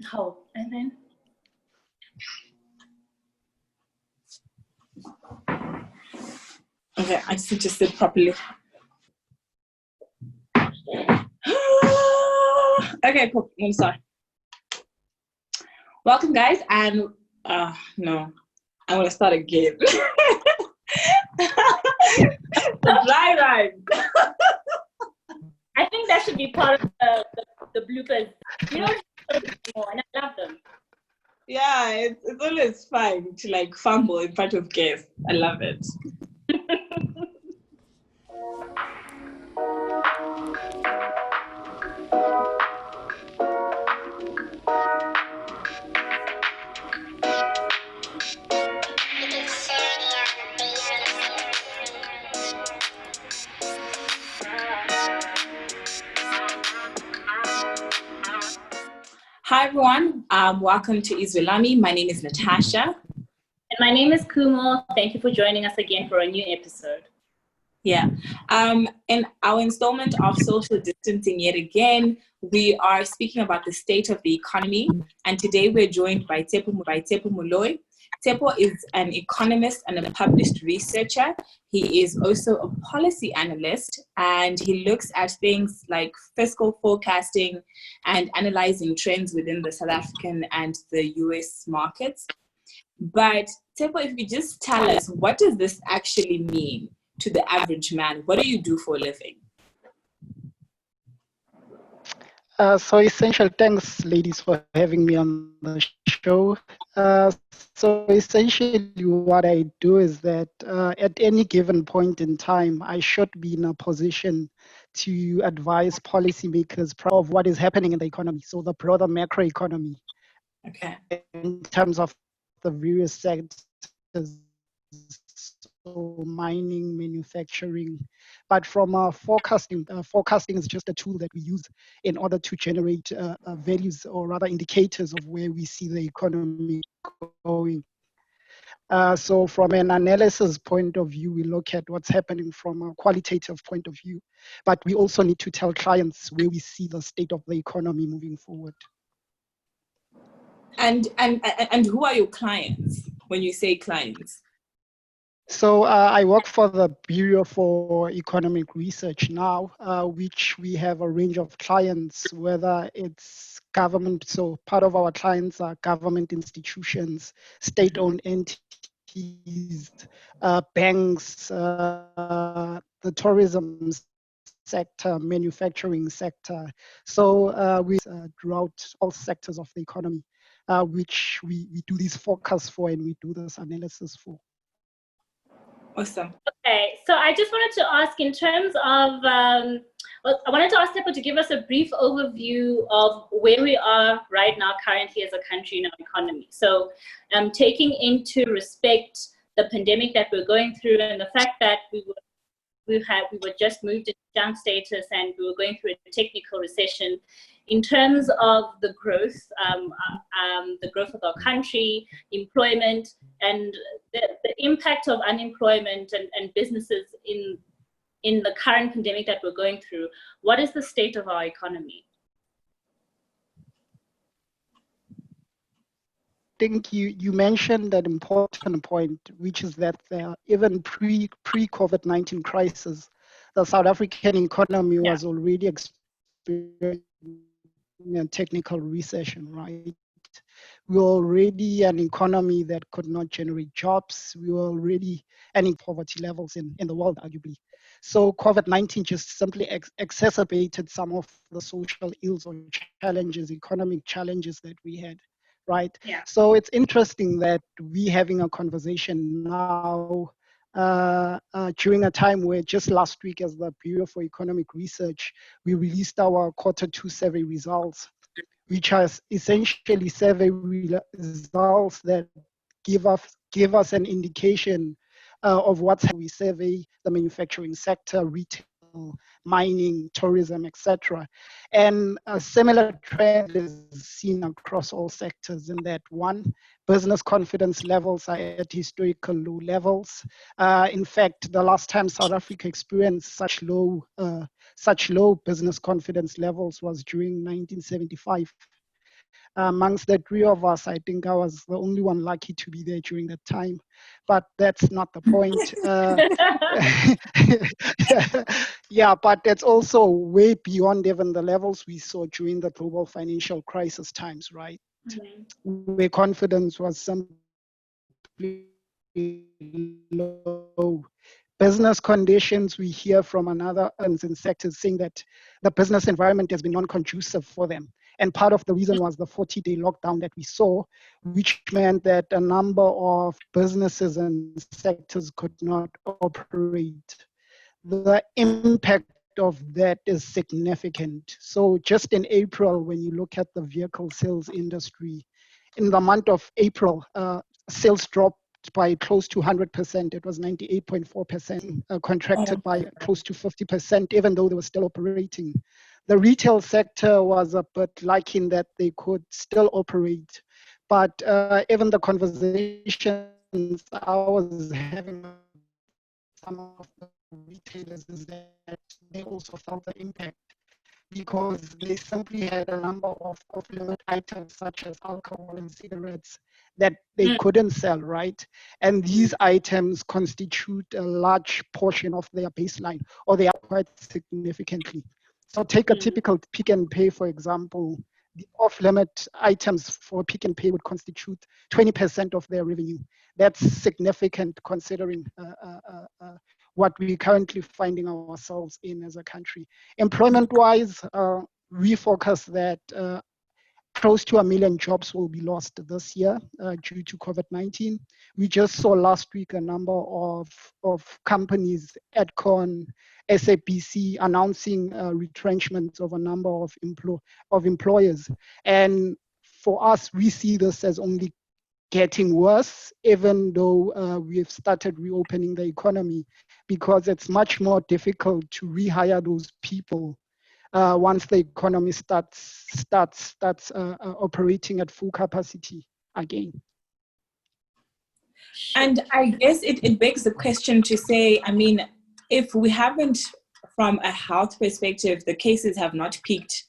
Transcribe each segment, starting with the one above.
How? And then? Okay, I just need to sit properly. Okay, cool. I'm sorry. Welcome, guys, and no, I'm gonna start again. The dry rhyme. I think that should be part of the bloopers. You don't have to anymore, and I love them. Yeah, it's always fun to like fumble in front of guests. I love it. Hi everyone, welcome to iZwe Lami. My name is Natasha. And my name is Kumo. Thank you for joining us again for a new episode. Yeah, in our installment of social distancing yet again, we are speaking about the state of the economy. And today we're joined by Tshepo Moloi. Tshepo is an economist and a published researcher. He is also a policy analyst, and he looks at things like fiscal forecasting and analyzing trends within the South African and the US markets. But Tshepo, if you just tell us, what does this actually mean to the average man? What do you do for a living? So essential, thanks ladies for having me on the show. So essentially what I do is that at any given point in time, I should be in a position to advise policymakers of what is happening in the economy. So the broader macroeconomy. Okay. In terms of the various sectors, so mining, manufacturing, but from forecasting is just a tool that we use in order to generate values, or rather indicators of where we see the economy going. So from an analysis point of view, we look at what's happening from a qualitative point of view, but we also need to tell clients where we see the state of the economy moving forward. And who are your clients when you say clients? So I work for the Bureau for Economic Research now, which we have a range of clients, whether it's government. So part of our clients are government institutions, state-owned entities, banks, the tourism sector, manufacturing sector. So we throughout all sectors of the economy, which we do these forecasts for and we do this analysis for. Awesome. Okay, so I just wanted to ask in terms of, I wanted to ask Tshepo to give us a brief overview of where we are right now currently as a country in our economy. So taking into respect the pandemic that we're going through and the fact that we were just moved into junk status and we were going through a technical recession. In terms of the growth of our country, employment, and the impact of unemployment and businesses in the current pandemic that we're going through, what is the state of our economy? I think you mentioned an important point, which is that even pre-COVID-19 crisis, the South African economy was already experiencing a technical recession, right? We were already an economy that could not generate jobs. We were already at poverty levels in the world, arguably. So COVID-19 just simply exacerbated some of the social ills or challenges, economic challenges that we had, right? Yeah. So it's interesting that we're having a conversation now during a time where just last week, as the Bureau for Economic Research, we released our Q2 survey results, which has essentially survey results that give us an indication of what's happening. We survey the manufacturing sector, retail, mining, tourism, etc. And a similar trend is seen across all sectors in that one, business confidence levels are at historical low levels. In fact, the last time South Africa experienced such low business confidence levels was during 1975. Amongst the three of us, I think I was the only one lucky to be there during that time, but that's not the point. Yeah, but that's also way beyond even the levels we saw during the global financial crisis times, right? Where confidence was simply low. Business conditions, we hear from another in sectors saying that the business environment has been non-conducive for them. And part of the reason was the 40-day lockdown that we saw, which meant that a number of businesses and sectors could not operate. The impact of that is significant. So just in April, when you look at the vehicle sales industry, in the month of April, sales dropped by close to 100%. It was 98.4%, contracted by close to 50%, even though they were still operating. The retail sector was a bit like in that they could still operate. But even the conversations I was having with some of the retailers is that they also felt the impact because they simply had a number of off-limit items such as alcohol and cigarettes that they couldn't sell, right? And these items constitute a large portion of their baseline, or they are quite significantly. So take a typical Pick and Pay, for example. The off-limit items for Pick and Pay would constitute 20% of their revenue. That's significant considering what we're currently finding ourselves in as a country. Employment-wise, we forecast that close to 1 million jobs will be lost this year due to COVID-19. We just saw last week a number of companies, Adcon, SABC, announcing retrenchments of a number of employers. And for us, we see this as only getting worse, even though we've started reopening the economy, because it's much more difficult to rehire those people once the economy starts operating at full capacity again. And I guess it begs the question to say, I mean, if we haven't, from a health perspective, the cases have not peaked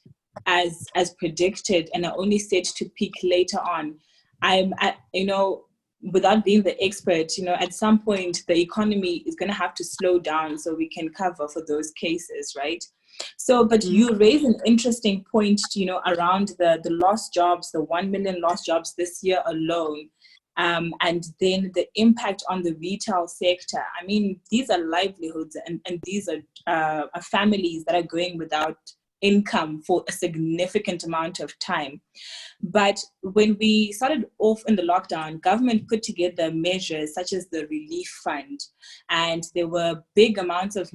as predicted and are only set to peak later on, without being the expert, at some point the economy is going to have to slow down so we can cover for those cases, right? So, but you raise an interesting point, around the lost jobs, the 1 million lost jobs this year alone, and then the impact on the retail sector. I mean, these are livelihoods and these are families that are going without income for a significant amount of time. But when we started off in the lockdown, government put together measures such as the relief fund, and there were big amounts of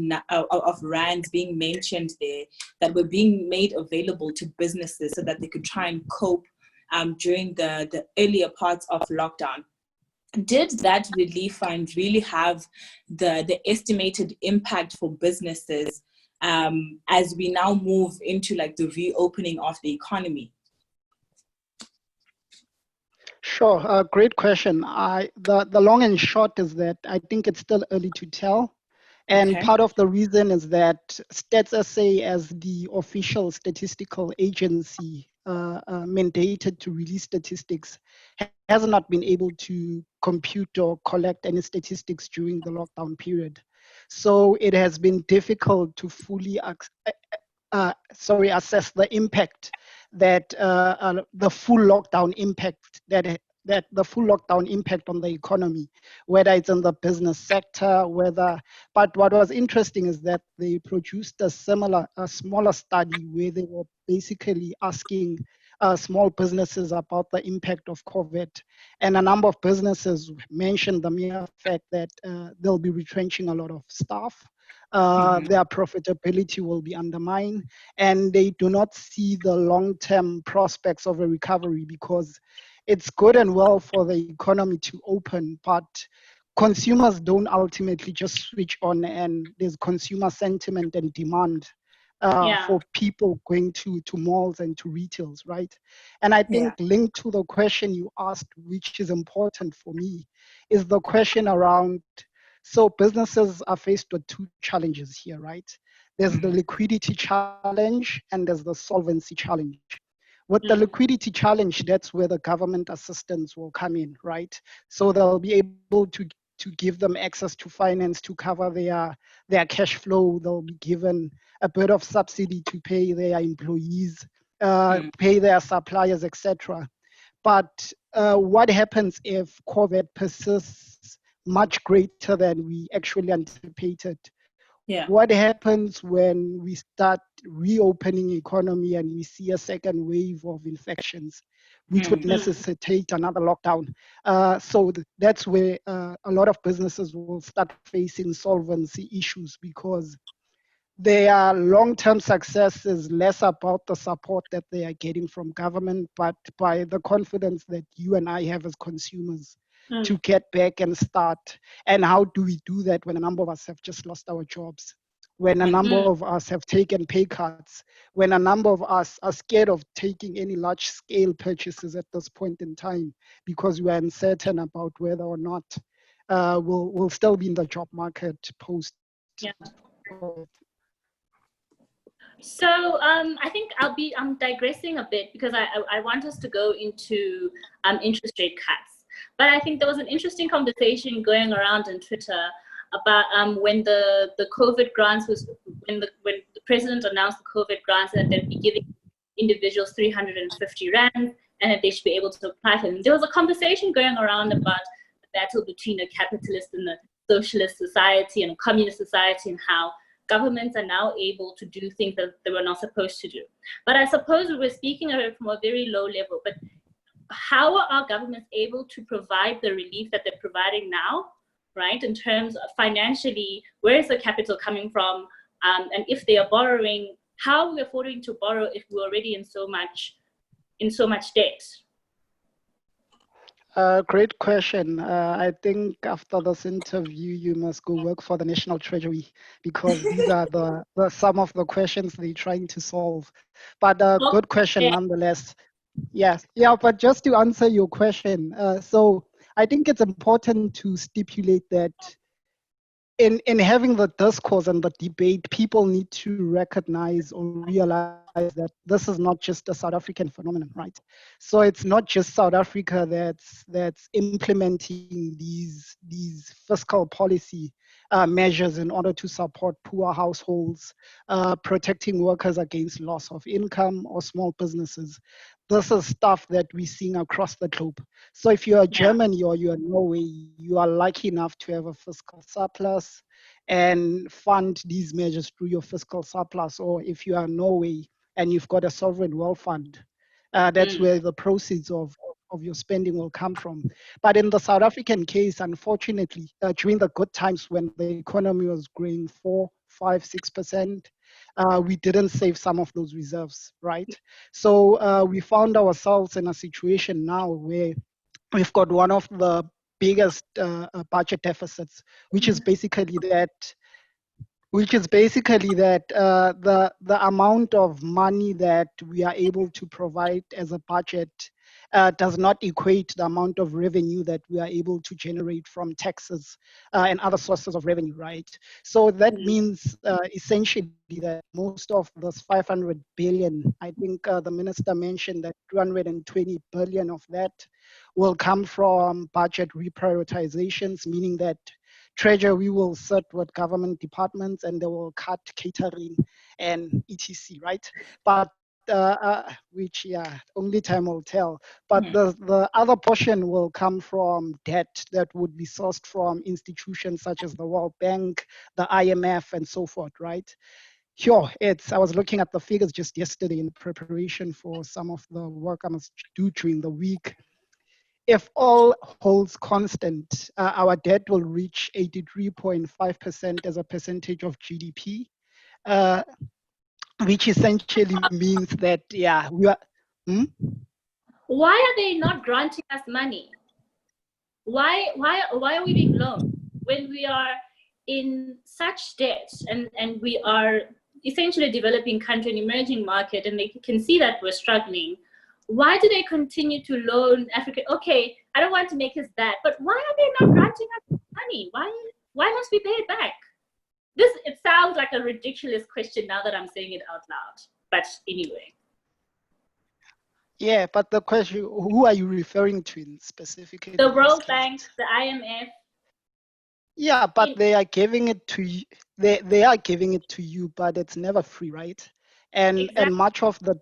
rands being mentioned there that were being made available to businesses so that they could try and cope during the earlier parts of lockdown. Did that relief fund really have the estimated impact for businesses as we now move into like the reopening of the economy? Sure, great question. The long and short is that I think it's still early to tell. And part of the reason is that Stats SA, as the official statistical agency mandated to release statistics, has not been able to compute or collect any statistics during the lockdown period. So it has been difficult to fully assess the impact that the full lockdown impact that the full lockdown impact on the economy, whether it's in the business sector, but what was interesting is that they produced a smaller study where they were basically asking small businesses about the impact of COVID. And a number of businesses mentioned the mere fact that they'll be retrenching a lot of staff. Their profitability will be undermined, and they do not see the long-term prospects of a recovery, because it's good and well for the economy to open, but consumers don't ultimately just switch on, and there's consumer sentiment and demand for people going to malls and to retails, right? And I think linked to the question you asked, which is important for me, is the question around, so businesses are faced with two challenges here, right? There's the liquidity challenge and there's the solvency challenge. With the liquidity challenge, that's where the government assistance will come in, right? So they'll be able to give them access to finance to cover their cash flow. They'll be given a bit of subsidy to pay their employees, pay their suppliers, etc. But what happens if COVID persists much greater than we actually anticipated? Yeah. What happens when we start reopening economy and we see a second wave of infections, which would necessitate another lockdown? So that's where a lot of businesses will start facing solvency issues, because their long-term success is less about the support that they are getting from government, but by the confidence that you and I have as consumers to get back and start. And how do we do that when a number of us have just lost our jobs? When a number of us have taken pay cuts? When a number of us are scared of taking any large-scale purchases at this point in time because we are uncertain about whether or not we'll still be in the job market post. Yeah. So I think I'm digressing a bit because I want us to go into interest rate cuts. But I think there was an interesting conversation going around on Twitter about when the COVID grants when the president announced the COVID grants, and they'd be giving individuals 350 rand and that they should be able to apply for them. There was a conversation going around about the battle between a capitalist and a socialist society and a communist society, and how governments are now able to do things that they were not supposed to do. But I suppose we're speaking of it from a very low level, but how are our governments able to provide the relief that they're providing now, right? In terms of financially, where is the capital coming from? And if they are borrowing, how are we affording to borrow if we're already in so much debt? Great question. I think after this interview, you must go work for the National Treasury, because these are some of the questions they're trying to solve. But good question nonetheless. Yes, yeah, but just to answer your question, so I think it's important to stipulate that in having the discourse and the debate, people need to recognize or realize that this is not just a South African phenomenon, right? So it's not just South Africa that's implementing these fiscal policy measures in order to support poor households, protecting workers against loss of income or small businesses. This is stuff that we're seeing across the globe. So if you're Germany or you're Norway, you are lucky enough to have a fiscal surplus and fund these measures through your fiscal surplus. Or if you are Norway and you've got a sovereign wealth fund, that's where the proceeds of your spending will come from. But in the South African case, unfortunately, during the good times when the economy was growing 4, 5, 6%, we didn't save some of those reserves, right? So we found ourselves in a situation now where we've got one of the biggest budget deficits, which is basically that the amount of money that we are able to provide as a budget does not equate the amount of revenue that we are able to generate from taxes and other sources of revenue, right? So that means essentially that most of this 500 billion, I think the minister mentioned that 220 billion of that will come from budget reprioritizations, meaning that Treasury will sit with government departments and they will cut catering and etc., right? But which, only time will tell. But the other portion will come from debt that would be sourced from institutions such as the World Bank, the IMF, and so forth, right? Sure, I was looking at the figures just yesterday in preparation for some of the work I must do during the week. If all holds constant, our debt will reach 83.5% as a percentage of GDP, which essentially means that, we are. Why are they not granting us money? Why are we being loaned when we are in such debt and we are essentially a developing country, an emerging market, and they can see that we're struggling? Why do they continue to loan Africa? Okay, I don't want to make this bad, but why are they not granting us money? Why must we pay it back? It sounds like a ridiculous question now that I'm saying it out loud, but anyway. Yeah, but the question, who are you referring to in specifically? The World Bank, the IMF. Yeah, but they are giving it to you. They are giving it to you, but it's never free, right? And Exactly. much of the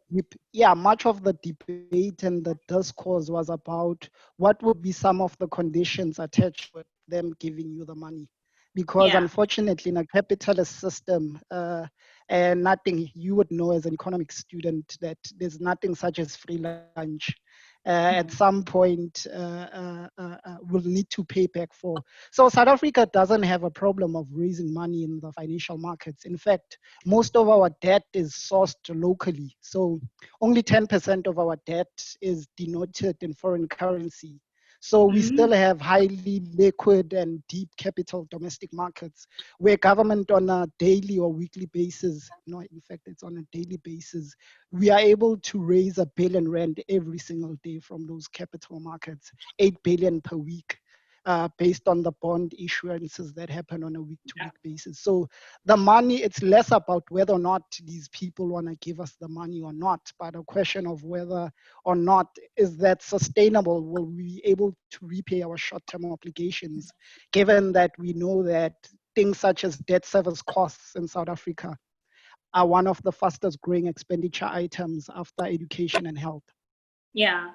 much of the debate and the discourse was about what would be some of the conditions attached with them giving you the money, because Yeah. unfortunately in a capitalist system, and nothing, you would know as an economics student that there's nothing such as free lunch. At some point, will need to pay back for. So South Africa doesn't have a problem of raising money in the financial markets. In fact, most of our debt is sourced locally. So only 10% of our debt is denoted in foreign currency. So we still have highly liquid and deep capital domestic markets where government on a daily or weekly basis, no, in fact, it's on a daily basis, we are able to raise R1 billion every single day from those capital markets, 8 billion per week. Based on the bond issuances that happen on a week-to-week basis. So the money, it's less about whether or not these people want to give us the money or not, but a question of whether or not is that sustainable? Will we be able to repay our short-term obligations, given that we know that things such as debt service costs in South Africa are one of the fastest growing expenditure items after education and health. Yeah.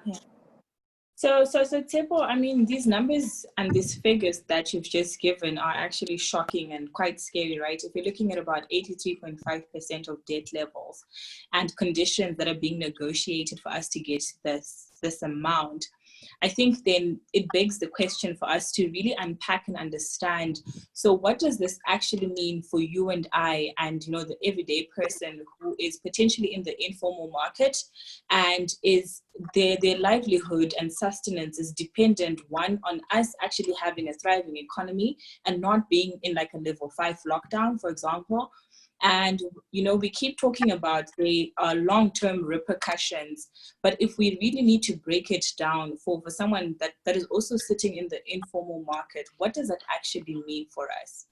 So Tshepo, I mean, these numbers and these figures that you've just given are actually shocking and quite scary, right? If you're looking at about 83.5% of debt levels and conditions that are being negotiated for us to get this amount, I think then it begs the question for us to really unpack and understand. So what does this actually mean for you and I and, you know, the everyday person who is potentially in the informal market and is their livelihood and sustenance is dependent, one, on us actually having a thriving economy and not being in like a level 5 lockdown, for example. And, you know, we keep talking about the long-term repercussions, but if we really need to break it down for someone that is also sitting in the informal market, what does that actually mean for us?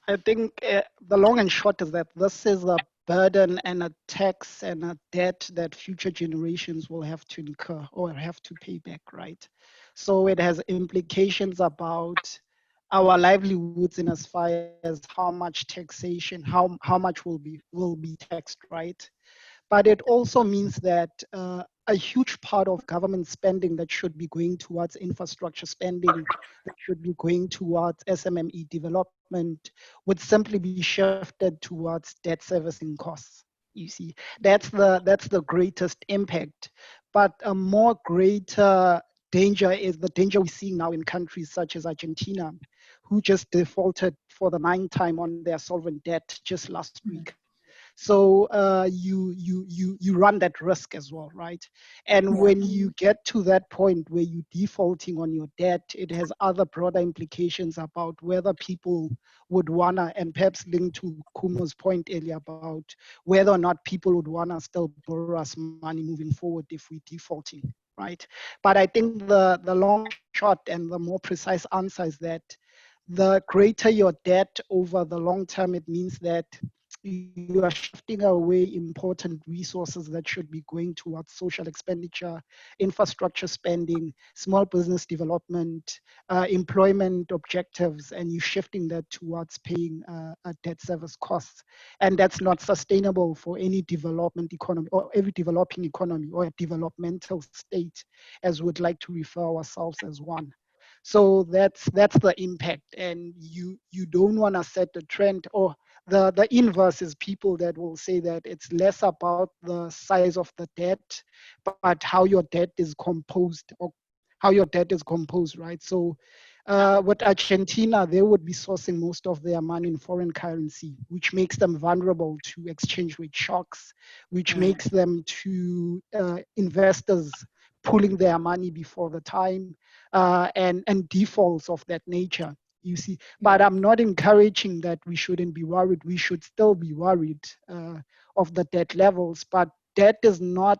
I think the long and short is that this is a burden and a tax and a debt that future generations will have to incur or have to pay back, right? So it has implications about our livelihoods in as far as how much taxation, how much will be taxed, right? But it also means that a huge part of government spending that should be going towards infrastructure spending, that should be going towards SMME development, would simply be shifted towards debt servicing costs. You see, that's the greatest impact. But a more greater danger is the danger we see now in countries such as Argentina, who just defaulted for the 9th time on their sovereign debt just last week. So you run that risk as well, right? And when you get to that point where you're defaulting on your debt, it has other broader implications about whether people would wanna, and perhaps linked to Kumo's point earlier about whether or not people would wanna still borrow us money moving forward if we're defaulting, right? But I think the long shot and the more precise answer is that the greater your debt over the long term, it means that you are shifting away important resources that should be going towards social expenditure, infrastructure spending, small business development, employment objectives, and you're shifting that towards paying debt service costs. And that's not sustainable for any development economy or every developing economy or a developmental state, as we'd like to refer ourselves as one. So that's the impact, and you don't want to set a trend, or the inverse is people that will say that it's less about the size of the debt, but how your debt is composed, or how your debt is composed, right? So with Argentina, they would be sourcing most of their money in foreign currency, which makes them vulnerable to exchange rate shocks, which makes them to investors pulling their money before the time, and defaults of that nature. You see, but I'm not encouraging that we shouldn't be worried. We should still be worried of the debt levels, but debt is not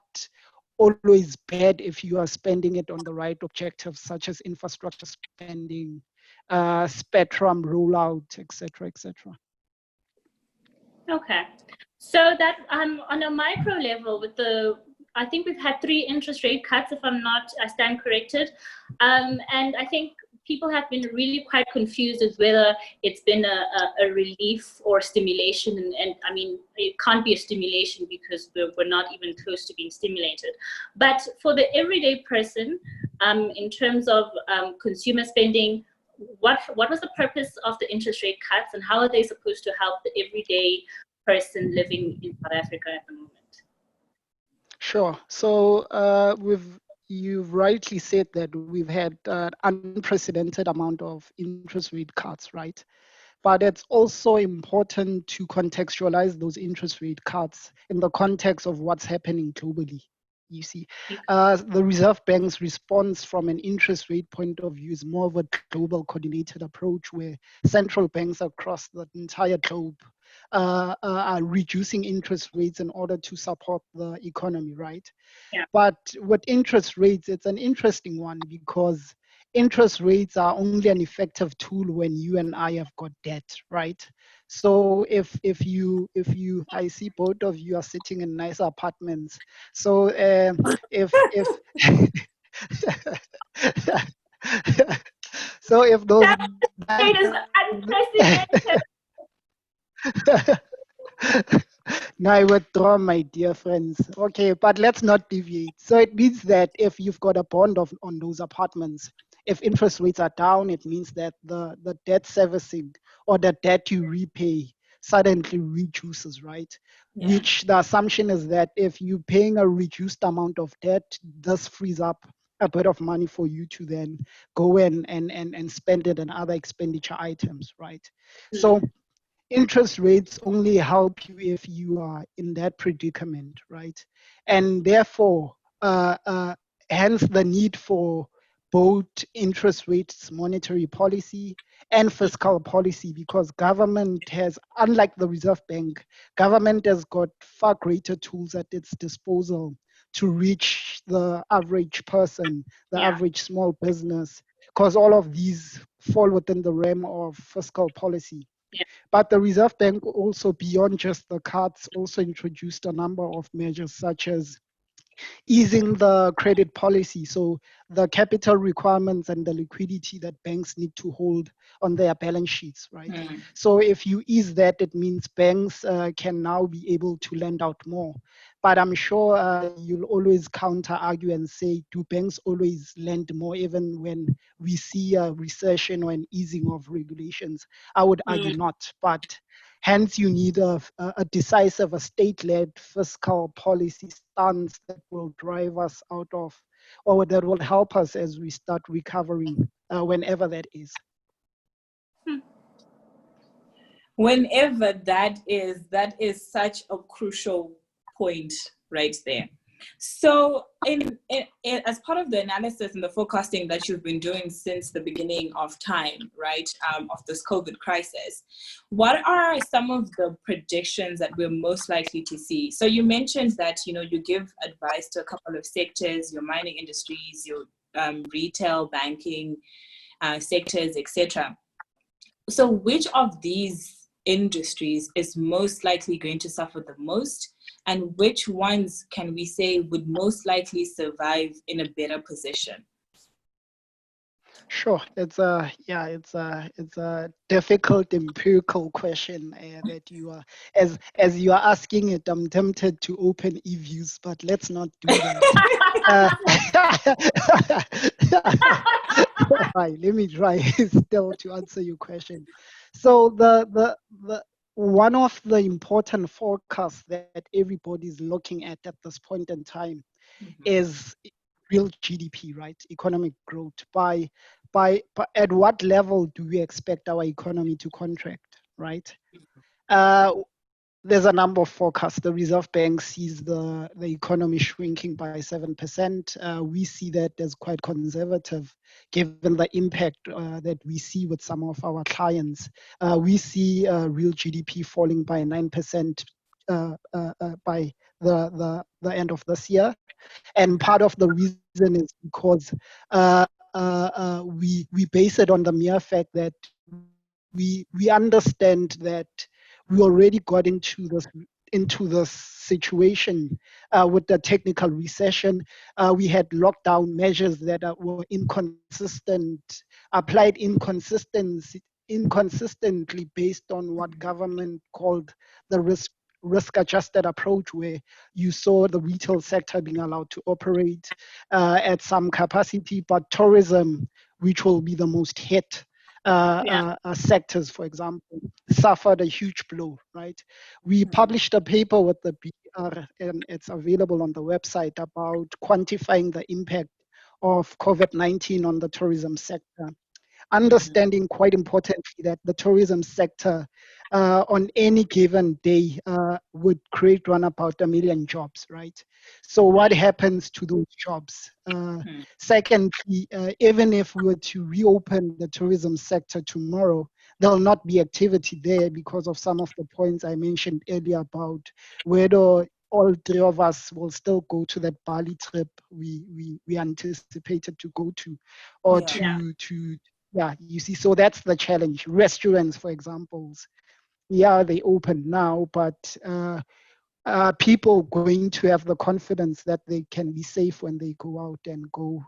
always bad if you are spending it on the right objectives, such as infrastructure spending, spectrum rollout, etc., etc. Okay. So that on a micro level, I think we've had 3 interest rate cuts, if I stand corrected, and I think people have been really quite confused as whether it's been a relief or stimulation, and I mean, it can't be a stimulation because we're not even close to being stimulated. But for the everyday person, in terms of consumer spending, what was the purpose of the interest rate cuts, and how are they supposed to help the everyday person living in South Africa at the moment? Sure. So you've rightly said that we've had an unprecedented amount of interest rate cuts, right? But it's also important to contextualize those interest rate cuts in the context of what's happening globally. You see, the Reserve Bank's response from an interest rate point of view is more of a global coordinated approach where central banks across the entire globe are reducing interest rates in order to support the economy, right? Yeah. But with interest rates, it's an interesting one because interest rates are only an effective tool when you and I have got debt, right? So if you I see both of you are sitting in nice apartments. So if so if those It is unprecedented. Now I withdraw, my dear friends. Okay, but let's not deviate. So it means that if you've got a bond on those apartments, if interest rates are down, it means that the debt servicing or the debt you repay suddenly reduces, right? Yeah. Which the assumption is that if you're paying a reduced amount of debt, this frees up a bit of money for you to then go in and spend it on other expenditure items, right? So interest rates only help you if you are in that predicament, right? And therefore, hence the need for both interest rates, monetary policy, and fiscal policy, because government has, unlike the Reserve Bank, government has got far greater tools at its disposal to reach the average person, the average small business, because all of these fall within the realm of fiscal policy. But the Reserve Bank also, beyond just the cuts, also introduced a number of measures such as easing the credit policy. So the capital requirements and the liquidity that banks need to hold on their balance sheets, right? So if you ease that, it means banks can now be able to lend out more. But I'm sure you'll always counter argue and say, do banks always lend more even when we see a recession or an easing of regulations? I would argue not. But hence, you need a decisive, a state-led fiscal policy stance that will drive us out of, or that will help us as we start recovering, whenever that is. Whenever that is such a crucial point right there. So as part of the analysis and the forecasting that you've been doing since the beginning of time, right, of this COVID crisis, what are some of the predictions that we're most likely to see? So you mentioned that, you give advice to a couple of sectors, your mining industries, your retail, banking sectors, etc. So which of these industries is most likely going to suffer the most, and which ones can we say would most likely survive in a better position? Sure, it's a difficult empirical question that you are, as you are asking it. I'm tempted to open eViews, but let's not do that. Right, let me try still to answer your question. So the one of the important forecasts that everybody's looking at this point in time is real GDP, right? Economic growth. By at what level do we expect our economy to contract, right? There's a number of forecasts. The Reserve Bank sees the economy shrinking by 7%. We see that as quite conservative, given the impact that we see with some of our clients. We see real GDP falling by 9% by the end of this year. And part of the reason is because we base it on the mere fact that we understand that we already got into this into the situation with the technical recession. We had lockdown measures that were inconsistent, applied inconsistently based on what government called the risk-adjusted approach, where you saw the retail sector being allowed to operate at some capacity, but tourism, which will be the most hit sectors, for example, suffered a huge blow, right? We published a paper with the BR, and it's available on the website, about quantifying the impact of COVID-19 on the tourism sector. Understanding, quite importantly, that the tourism sector on any given day would create around about 1 million jobs, right? So what happens to those jobs? Secondly, even if we were to reopen the tourism sector tomorrow, there'll not be activity there because of some of the points I mentioned earlier about whether all three of us will still go to that Bali trip we anticipated to go to, or yeah, you see, so that's the challenge. Restaurants, for example, yeah, they open now, but people going to have the confidence that they can be safe when they go out and go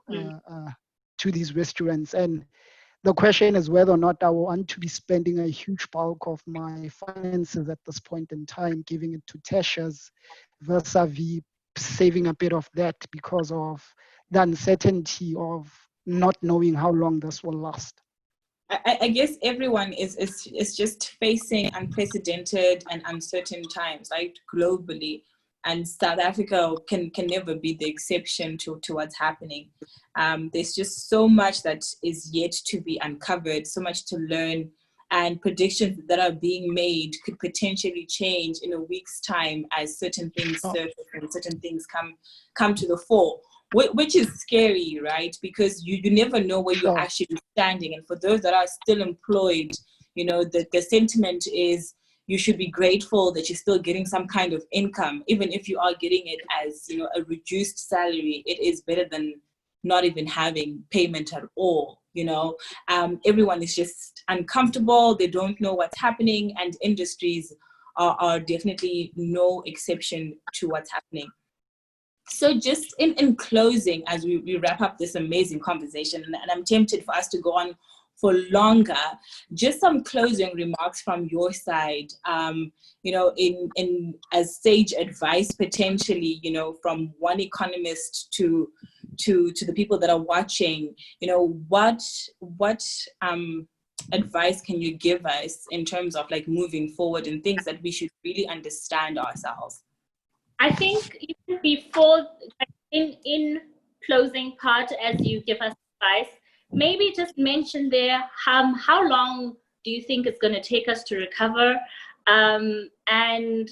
to these restaurants. And the question is whether or not I want to be spending a huge bulk of my finances at this point in time, giving it to Tasha's vis-a-vis saving a bit of that because of the uncertainty of not knowing how long this will last. I guess everyone is just facing unprecedented and uncertain times, right, globally. And South Africa can never be the exception to what's happening. There's just so much that is yet to be uncovered, so much to learn, and predictions that are being made could potentially change in a week's time as certain things surface and certain things come to the fore. Which is scary, right? Because you never know where you're actually standing. And for those that are still employed, you know, the sentiment is you should be grateful that you're still getting some kind of income. Even if you are getting it as, you know, a reduced salary, it is better than not even having payment at all, you know. Everyone is just uncomfortable. They don't know what's happening, and industries are definitely no exception to what's happening. So just in closing, as we wrap up this amazing conversation, and I'm tempted for us to go on for longer, just some closing remarks from your side, you know, in as sage advice, potentially, you know, from one economist to the people that are watching, you know, what advice can you give us in terms of like moving forward and things that we should really understand ourselves? I think even before, in closing part, as you give us advice, maybe just mention there how long do you think it's going to take us to recover, and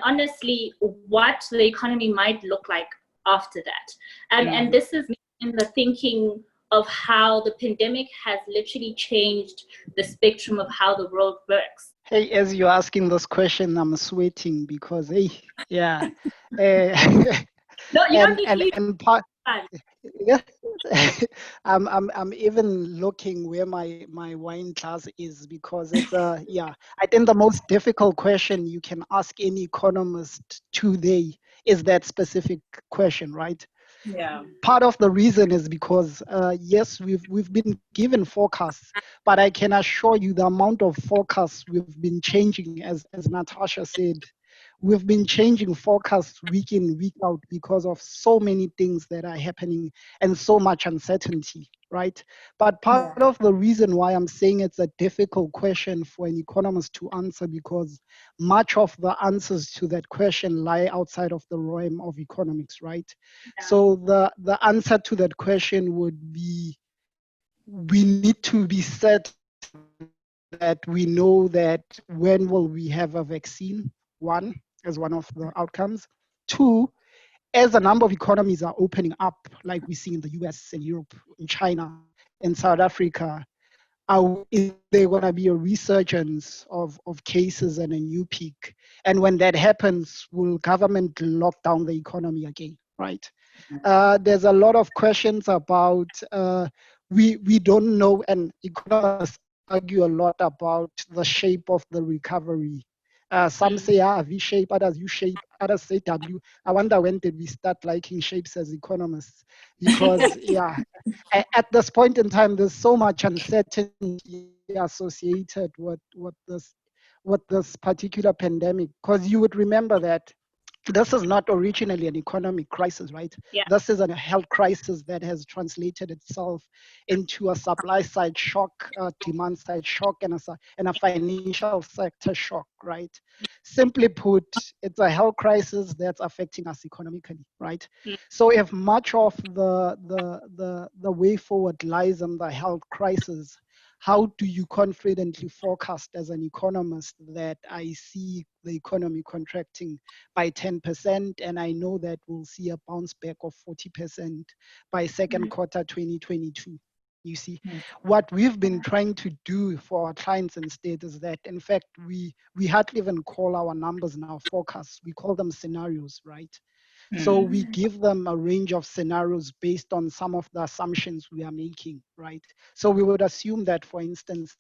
honestly, what the economy might look like after that. And this is in the thinking of how the pandemic has literally changed the spectrum of how the world works. Hey, as you're asking this question, I'm sweating because, hey, yeah. No, you don't need and part, yeah, I'm even looking where my wine glass is because it's yeah. I think the most difficult question you can ask any economist today is that specific question, right? Yeah. Part of the reason is because yes, we've been given forecasts, but I can assure you the amount of forecasts we've been changing, as Natasha said, we've been changing forecasts week in, week out because of so many things that are happening and so much uncertainty, right? But part of the reason why I'm saying it's a difficult question for an economist to answer, because much of the answers to that question lie outside of the realm of economics, right? Yeah. So the answer to that question would be, we need to be certain that we know that when will we have a vaccine, one, as one of the outcomes. Two, as a number of economies are opening up, like we see in the US and Europe, in China, in South Africa, is there going to be a resurgence of cases and a new peak? And when that happens, will government lock down the economy again, right? There's a lot of questions about, we don't know, and economists argue a lot about the shape of the recovery Some say V-shape, others U-shape, others say W. I wonder when did we start liking shapes as economists? Because at this point in time, there's so much uncertainty associated with this particular pandemic. Because you would remember that this is not originally an economic crisis, right? Yeah. This is a health crisis that has translated itself into a supply side shock, demand side shock, and a financial sector shock, right? Simply put, it's a health crisis that's affecting us economically, right? So if much of the way forward lies in the health crisis, how do you confidently forecast as an economist that I see the economy contracting by 10%, and I know that we'll see a bounce back of 40% by second quarter 2022? You see, what we've been trying to do for our clients instead is that, in fact, we hardly even call our numbers now forecasts. We call them scenarios, right? So we give them a range of scenarios based on some of the assumptions we are making, right? So we would assume that, for instance,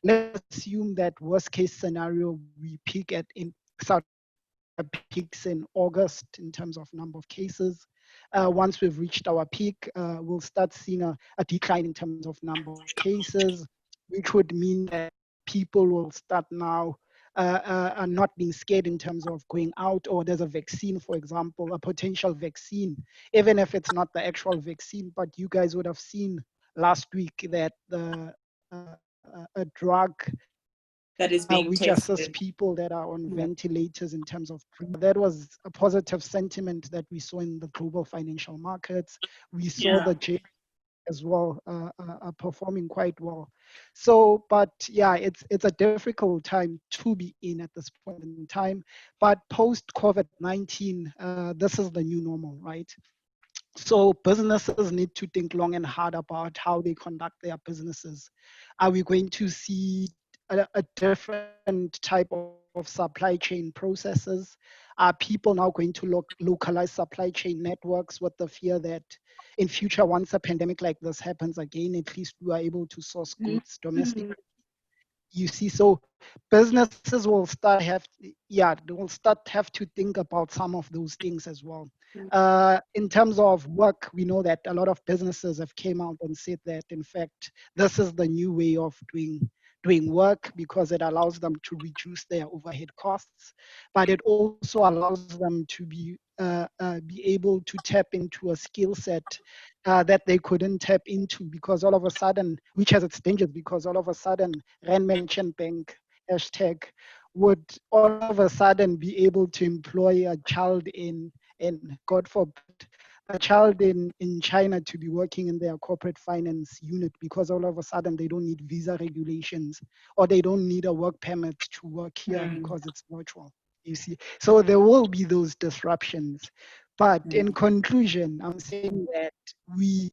let's assume that worst case scenario we peak in South peaks in August in terms of number of cases. Once we've reached our peak, we'll start seeing a decline in terms of number of cases, which would mean that people will start now not being scared in terms of going out, or there's a vaccine, for example, a potential vaccine, even if it's not the actual vaccine. But you guys would have seen last week that a drug that is being which tested, assists people that are on ventilators in terms of that was a positive sentiment that we saw in the global financial markets. We saw the J as well performing quite well. So, but it's a difficult time to be in at this point in time. But post COVID-19, this is the new normal, right? So businesses need to think long and hard about how they conduct their businesses. Are we going to see a different type of supply chain processes? Are people now going to localize supply chain networks with the fear that in future, once a pandemic like this happens again, at least we are able to source goods domestically? You see, so businesses will start have to think about some of those things as well. In terms of work, we know that a lot of businesses have came out and said that, in fact, this is the new way of doing work because it allows them to reduce their overhead costs, but it also allows them to be able to tap into a skill set that they couldn't tap into, because all of a sudden, which has its dangers, because all of a sudden, Rand mentioned bank hashtag would all of a sudden be able to employ a child in God forbid, a child in China to be working in their corporate finance unit, because all of a sudden they don't need visa regulations, or they don't need a work permit to work here because it's virtual. You see, so there will be those disruptions. But in conclusion, I'm saying that we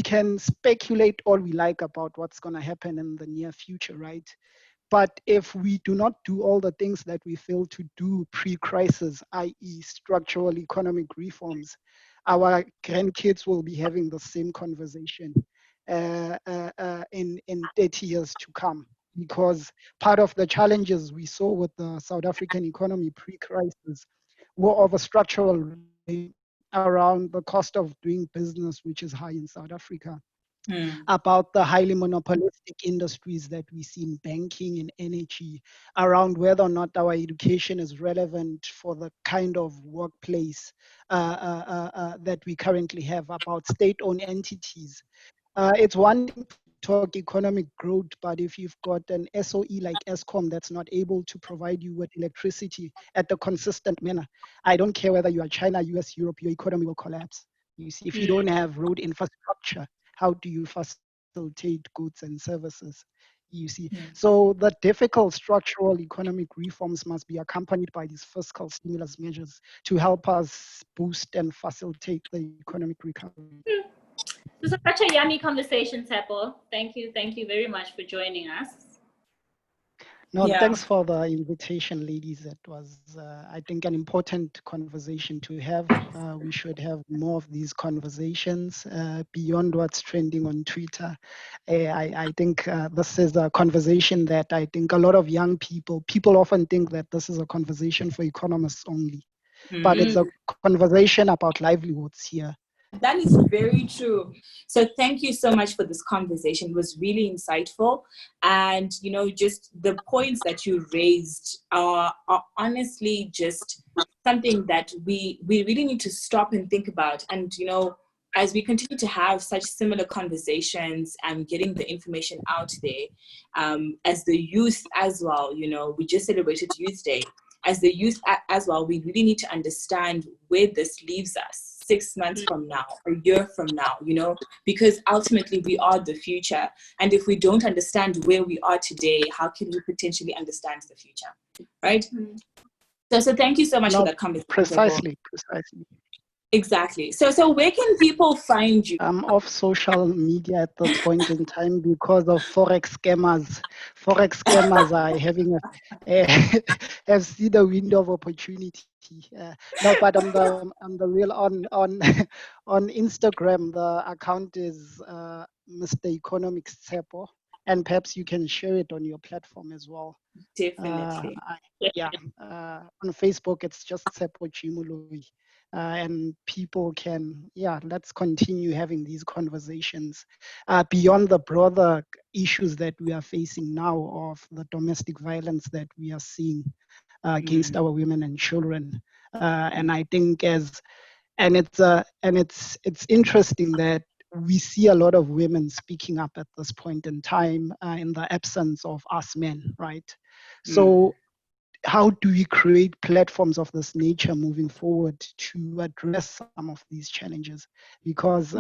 can speculate all we like about what's going to happen in the near future, right? But if we do not do all the things that we failed to do pre-crisis, i.e. structural economic reforms, our grandkids will be having the same conversation in 30 years to come. Because part of the challenges we saw with the South African economy pre-crisis were of a structural around the cost of doing business, which is high in South Africa. About the highly monopolistic industries that we see in banking and energy, around whether or not our education is relevant for the kind of workplace that we currently have, about state-owned entities. It's one thing to talk economic growth, but if you've got an SOE like Eskom that's not able to provide you with electricity at a consistent manner, I don't care whether you are China, US, Europe, your economy will collapse. You see, if you don't have road infrastructure, how do you facilitate goods and services? You see, so the difficult structural economic reforms must be accompanied by these fiscal stimulus measures to help us boost and facilitate the economic recovery. This is such a yummy conversation, Tshepo. Thank you very much for joining us. No, Yeah. thanks for the invitation, ladies. That was, I think, an important conversation to have. We should have more of these conversations beyond what's trending on Twitter. I think this is a conversation that I think a lot of young people often think that this is a conversation for economists only, but it's a conversation about livelihoods here. That is very true. So thank you so much for this conversation. It was really insightful. And, you know, just the points that you raised are honestly just something that we really need to stop and think about. And, you know, as we continue to have such similar conversations and getting the information out there, as the youth as well, you know, we just celebrated Youth Day. As the youth as well, we really need to understand where this leaves us 6 months from now, a year from now, you know, because ultimately we are the future. And if we don't understand where we are today, how can we potentially understand the future, right? So thank you so much for that conversation. Precisely. Exactly. So where can people find you? I'm off social media at this point in time because of forex scammers. Forex scammers are having have seen a window of opportunity. No, but I'm the real on on Instagram. The account is Mr. Economics Tshepo, and perhaps you can share it on your platform as well. Definitely. On Facebook it's just Tshepo Moloi. And people can, let's continue having these conversations beyond the broader issues that we are facing now of the domestic violence that we are seeing against our women and children. And I think it's interesting that we see a lot of women speaking up at this point in time in the absence of us men, right? So how do we create platforms of this nature moving forward to address some of these challenges? Because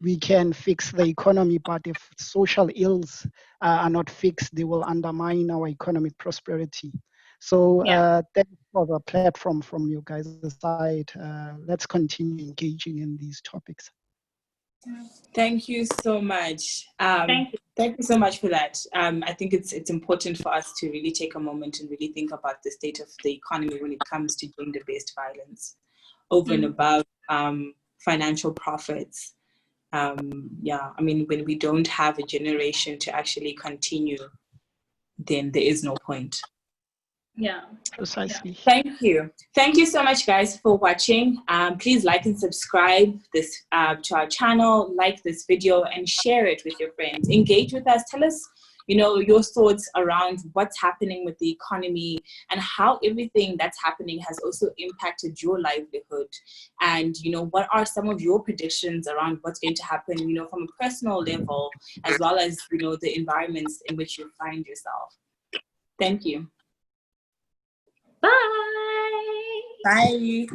we can fix the economy, but if social ills are not fixed, they will undermine our economic prosperity. So thanks for the platform from you guys' side. Let's continue engaging in these topics. Thank you so much. Thank you so much for that. I think it's important for us to really take a moment and really think about the state of the economy when it comes to gender-based violence over and above financial profits. I mean, when we don't have a generation to actually continue, then there is no point. Yeah. Precisely. Thank you. Thank you so much, guys, for watching. Please like and subscribe this to our channel, like this video, and share it with your friends. Engage with us. Tell us, you know, your thoughts around what's happening with the economy and how everything that's happening has also impacted your livelihood. And, you know, what are some of your predictions around what's going to happen, you know, from a personal level, as well as, you know, the environments in which you find yourself. Thank you. Bye. Bye.